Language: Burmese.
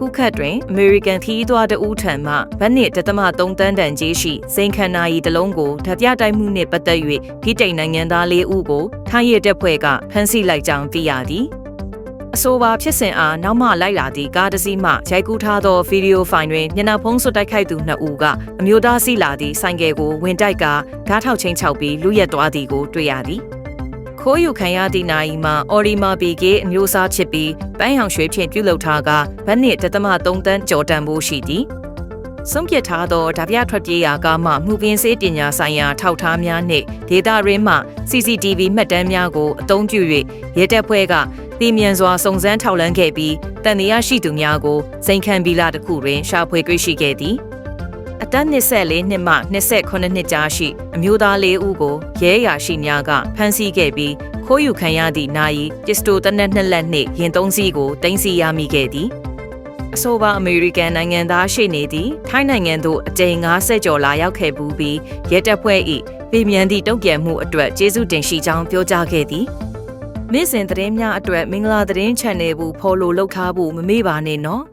ခုခတ်တွင်အမေရိကန်ခီးသွွားတဦးထံမှဗတ်နစ်3.3 တန်းတန်ကြီးရှိစိန်ခန္ဓာရီတစ်လုံးကိုဓာပြတိုက်မှုနှင့်ပတ်သက်၍ဗြိတိန်နိုင်ငံသား4ဦးကိုထိုင်းရဲတပ်ဖွဲ့ကဖမ်းဆီးလိုက်ကြောင်းသိရသည်အဆိုပါဖြစ်စဉ်အားနောက်မှလိုက်လာသည့်ကားတစ်စီးမှရိုက်ကူးထားသောဗီဒီယိုဖိုင်တွင်မျက်နှာဖုံးစွပ်တိုက်ခိုက်သူ2ဦးကအမျိုးသားစီးလာသည့်ဆိုင်ကယ်ကိုဝင်တိုက်ကဓာတ်ထောက်ချင်းချောက်ပြီးလူရက်သွားသည်ကိုတွေ့ရသည်ခိုးယူခံရသည့်နိုင်မှာအော်ရီမာပီကေအမျိုးအစားဖြစ်ပြီးပန်းရောင်ရွှေဖြင့်ပြုလုပ်ထားကဗတ်နစ်3.3 တန်းကျော်တန်ဖို့ရှိသည်ဆုံးဖြတ်ထားသောဓာပြထွက်ပြေးရာကားမှမှုပင်စေးပညာဆိုင်ရာထောက်ထားများနှင့်ဒေတာရင်းမှ CCTV မှတ်တမ်းများကိုအသုံးပြု၍ရဲတပ်ဖွဲ့ကတည်မြန်စွာစုံစမ်းထောက်လှမ်းခဲ့ပြီးတန်တရားရှိသူများကိုစိန်ခံဗီလာတစ်ခုတွင်ရှာဖွေတွေ့ရှိခဲ့သည်အသက်24နှစ်မှ28နှစ်ကြားရှိအမျိုးသား4ဦးကိုရဲအရာရှိများကဖမ်းဆီးခဲ့ပြီးခိုးယူခံရသည့်နိုင်ပစ္စတိုတစ်နက်2လက်နှင့်ရင်3စီးကိုတင်စီရမိခဲ့သည်အဆိုပါအမေရိကန်နိုင်ငံသားရှိနေသည့်ထိုင်းနိုင်ငံသို့အကြိမ်50ကျော်လာရောက်ခဲ့ပူးပြီးရဲတပ်ဖွဲ့၏ပြည်မြန်သည့်တုံ့ပြန်မှုအတွက်ကျေးဇူးတင်ရှိကြောင်းပြောကြားခဲ့သည်နေ့စဉ်သတင်းများအတွက်မင်္ဂလာသတင်း channel ကို follow လုပ်ထားဖို့မမေ့ပါနဲ့နော်